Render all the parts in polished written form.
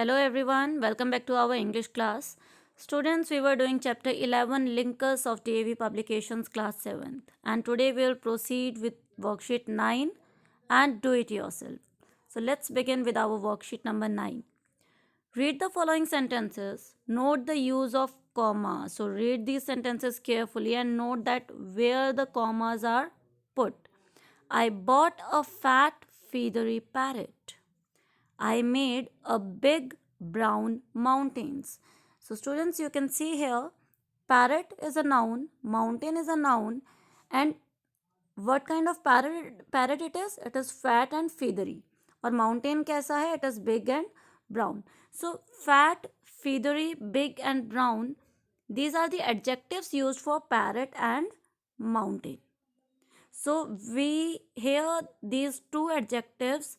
Hello everyone, welcome back to our English class. Students, we were doing chapter 11 Linkers of DAV Publications class 7th, and today we will proceed with worksheet 9 and do it yourself. So let's begin with our worksheet number 9. Read the following sentences. Note the use of comma. So read these sentences carefully and note that where the commas are put. I bought a fat feathery parrot. I made a big brown mountains. So students, you can see here parrot is a noun, mountain is a noun, and what kind of parrot it is? It is fat and feathery. और mountain कैसा है? It is big and brown. So fat, feathery, big and brown, these are the adjectives used for parrot and mountain. So we here these two adjectives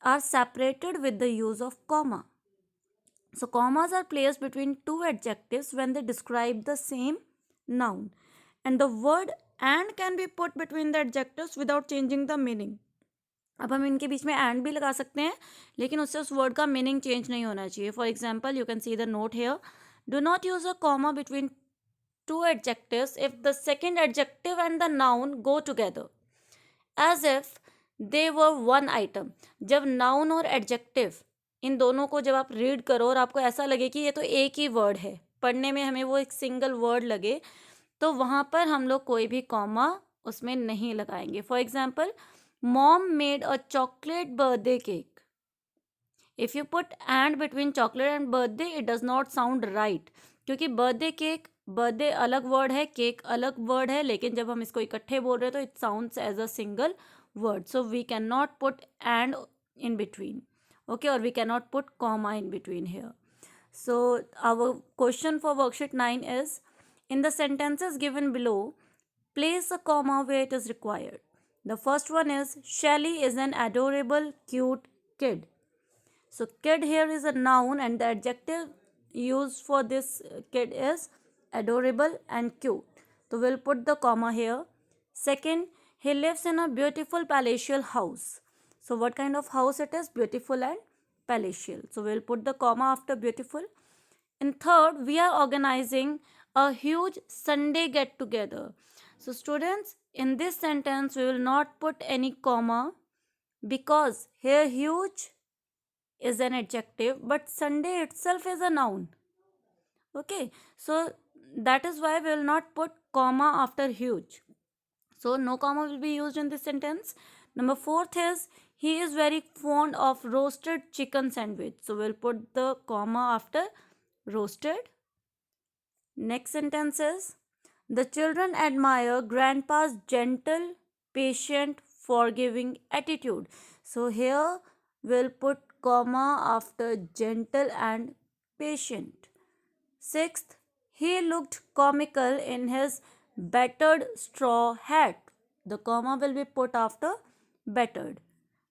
are separated with the use of comma. So commas are placed between two adjectives when they describe the same noun. And the word and can be put between the adjectives without changing the meaning. अब हम इनके बीच में and भी लगा सकते हैं लेकिन उससे उस वर्ड का मीनिंग चेंज नहीं होना चाहिए. For example you can see the note here. Do not use a comma between two adjectives if the second adjective and the noun go together as if they were one item. जब noun और adjective इन दोनों को जब आप read करो और आपको ऐसा लगे कि ये तो एक ही वर्ड है, पढ़ने में हमें वो एक सिंगल वर्ड लगे, तो वहाँ पर हम लोग कोई भी कॉमा उसमें नहीं लगाएंगे. For example, mom made a chocolate birthday cake. If you put and between chocolate and birthday it does not sound right, क्योंकि बर्थडे केक, बर्थडे अलग वर्ड है, केक अलग वर्ड है, लेकिन जब हम इसको इकट्ठे बोल रहे हैं तो it sounds as a single word. So we cannot put and in between. Okay, or we cannot put comma in between here. So our question for worksheet 9 is, in the sentences given below, place a comma where it is required. The first one is, Shelly is an adorable, cute kid. So kid here is a noun and the adjective used for this kid is adorable and cute. So we'll put the comma here. Second, he lives in a beautiful palatial house. So what kind of house it is? Beautiful and palatial. So we'll put the comma after beautiful. And third, we are organizing a huge Sunday get together. So students, in this sentence we will not put any comma because here huge is an adjective but Sunday itself is a noun. Okay, so that is why we will not put comma after huge. So no comma will be used in this sentence. Number fourth is, he is very fond of roasted chicken sandwich. So we'll put the comma after roasted. Next sentence is, the children admire grandpa's gentle, patient, forgiving attitude. So here we'll put comma after gentle and patient. Sixth, he looked comical in his battered straw hat. The comma will be put after battered.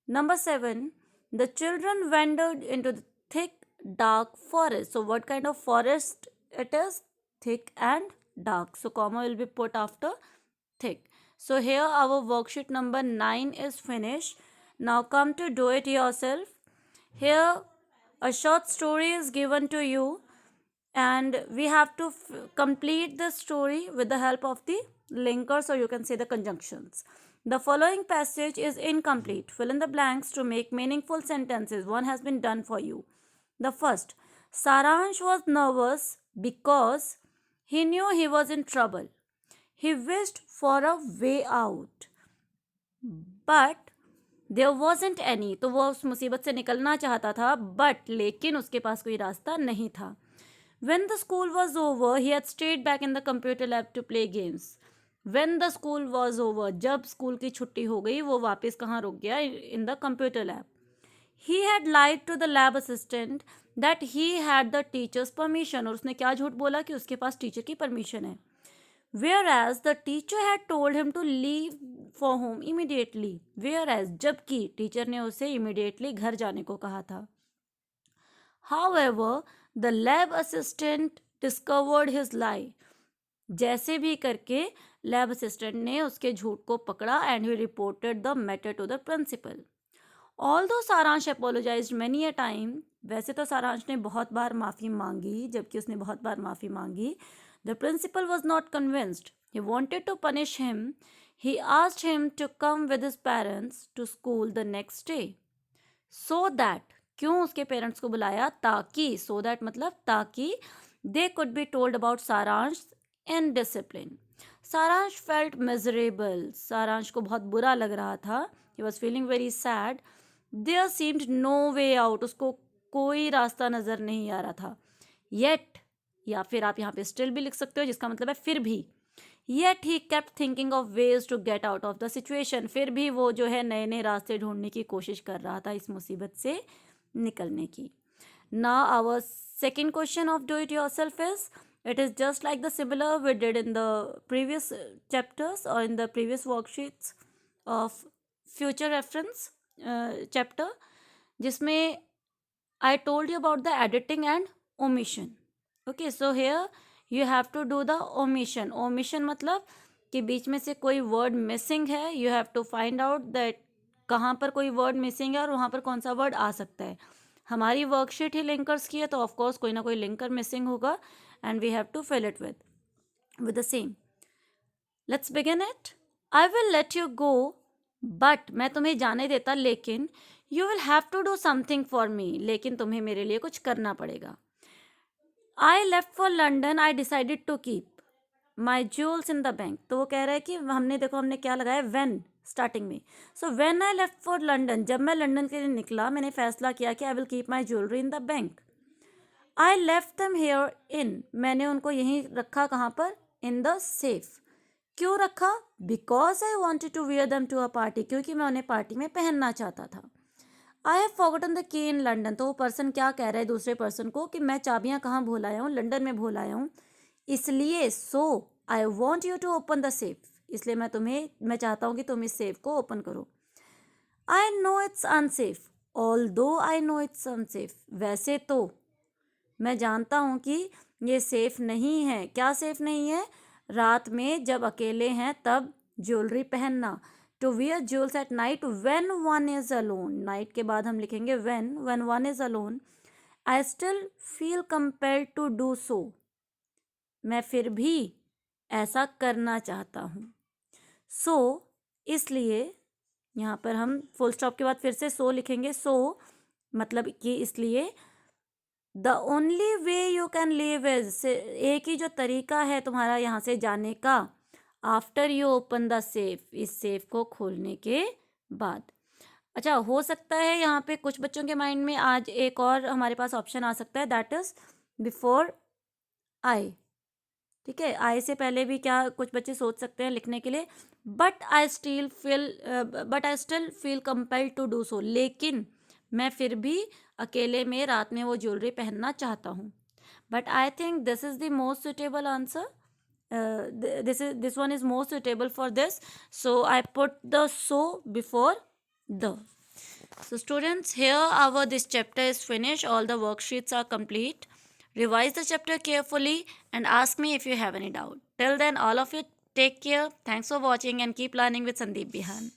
Number 7, the children wandered into the thick, dark forest. So what kind of forest it is? Thick and dark. So comma will be put after thick. So here our worksheet number 9 is finished. Now come to do it yourself. Here a short story is given to you and we have to complete the story with the help of the linkers, or you can say the conjunctions. The following passage is incomplete. Fill in the blanks to make meaningful sentences. One has been done for you. The first, Saransh was nervous because he knew he was in trouble. He wished for a way out, but there wasn't any. तो वो उस मुसीबत से निकलना चाहता था but लेकिन उसके पास कोई रास्ता नहीं था. When the school was over, he had stayed back in the computer lab to play games. When the school was over, जब स्कूल की छुट्टी हो गई वो वापस कहाँ रुक गया? In the computer lab. He had lied to the lab assistant that he had the teacher's permission. और उसने क्या झूठ बोला? कि उसके पास टीचर की परमिशन है. Whereas the teacher had told him to leave for home immediately. Whereas जबकि टीचर ने उसे immediately घर जाने को कहा था. However, the lab assistant discovered his lie. जैसे भी करके लैब असिस्टेंट ने उसके झूठ को पकड़ा and he reported the matter to the principal. Although Saransh apologized many a time, वैसे तो सारांश ने बहुत बार माफ़ी मांगी, जबकि उसने बहुत बार माफ़ी मांगी. The principal was not convinced. He wanted to punish him. He asked him to come with his parents to school the next day. So that, क्यों उसके पेरेंट्स को बुलाया? ताकि, so that मतलब ताकि they could be told about सारांश in discipline. सारांश felt miserable. सारांश को बहुत बुरा लग रहा था. He was feeling very sad. There seemed no way out. उसको कोई रास्ता नज़र नहीं आ रहा था. Yet, या फिर आप यहाँ पे still भी लिख सकते हो, जिसका मतलब है फिर भी. Yet he kept thinking of ways to get out of the situation. फिर भी वो जो है नए नए रास्ते ढूंढने की कोशिश कर रहा था इस मुसीबत से निकलने की. Now our second question of do it yourself is, it is just like the similar we did in the previous chapters or in the previous worksheets of future reference chapter, जिसमें I told you about the editing and omission. Okay, so here you have to do the omission. Omission मतलब कि बीच में से कोई word missing है. You have to find out that कहाँ पर कोई word missing है और वहाँ पर कौन सा word आ सकता है. हमारी वर्कशीट ही लिंकर्स की है, तो ऑफ कोर्स कोई ना कोई लिंकर मिसिंग होगा, and we have to fill it with the same. Let's begin it. I will let you go, but मैं तुम्हें जाने देता, लेकिन you will have to do something for me, लेकिन तुम्हें मेरे लिए कुछ करना पड़ेगा. I left for London. I decided to keep my jewels in the bank. तो वो कह रहा है कि हमने क्या लगाया, वेन स्टार्टिंग में. So when I left for London, जब मैं लंदन के लिए निकला, मैंने फैसला किया कि I will keep my jewellery in the bank. I left दम हेयर इन, मैंने उनको यहीं रखा, कहाँ पर, इन द सेफ. क्यों रखा? Because I wanted to wear them to a party, क्योंकि मैं उन्हें पार्टी में पहनना चाहता था. I have forgotten the key in London. तो वो पर्सन क्या कह रहा है दूसरे पर्सन को कि मैं चाबियाँ कहाँ भूल आया हूँ, लंदन में भूल आया हूँ, इसलिए so I want you to open the safe, इसलिए मैं चाहता हूँ कि तुम इस सेफ को ओपन करो. I know it's unsafe, although I know it's unsafe, वैसे तो मैं जानता हूँ कि ये सेफ नहीं है. क्या सेफ नहीं है? रात में जब अकेले हैं तब ज्वेलरी पहनना. To wear jewels at night when one is alone. Night के बाद हम लिखेंगे when one is alone. I still feel compelled to do so, मैं फिर भी ऐसा करना चाहता हूँ. सो इसलिए यहाँ पर हम फुल स्टॉप के बाद फिर से सो लिखेंगे. सो मतलब कि इसलिए. The only way you can leave is, एक ही जो तरीका है तुम्हारा यहाँ से जाने का, after you open the safe, इस सेफ को खोलने के बाद. अच्छा, हो सकता है यहाँ पे कुछ बच्चों के माइंड में आज एक और हमारे पास ऑप्शन आ सकता है, दैट इज बिफोर आई. ठीक है, आई से पहले भी क्या कुछ बच्चे सोच सकते हैं लिखने के लिए, but I still feel compelled to do so, लेकिन मैं फिर भी अकेले में रात में वो ज्वेलरी पहनना चाहता हूँ. But I think this is the most suitable answer. this one is more suitable for this, so I put the so before the. So students, here our this chapter is finished. All the worksheets are complete. Revise the chapter carefully and ask me if you have any doubt. Till then, all of you take care. Thanks for watching and keep learning with Sandeep Bihan.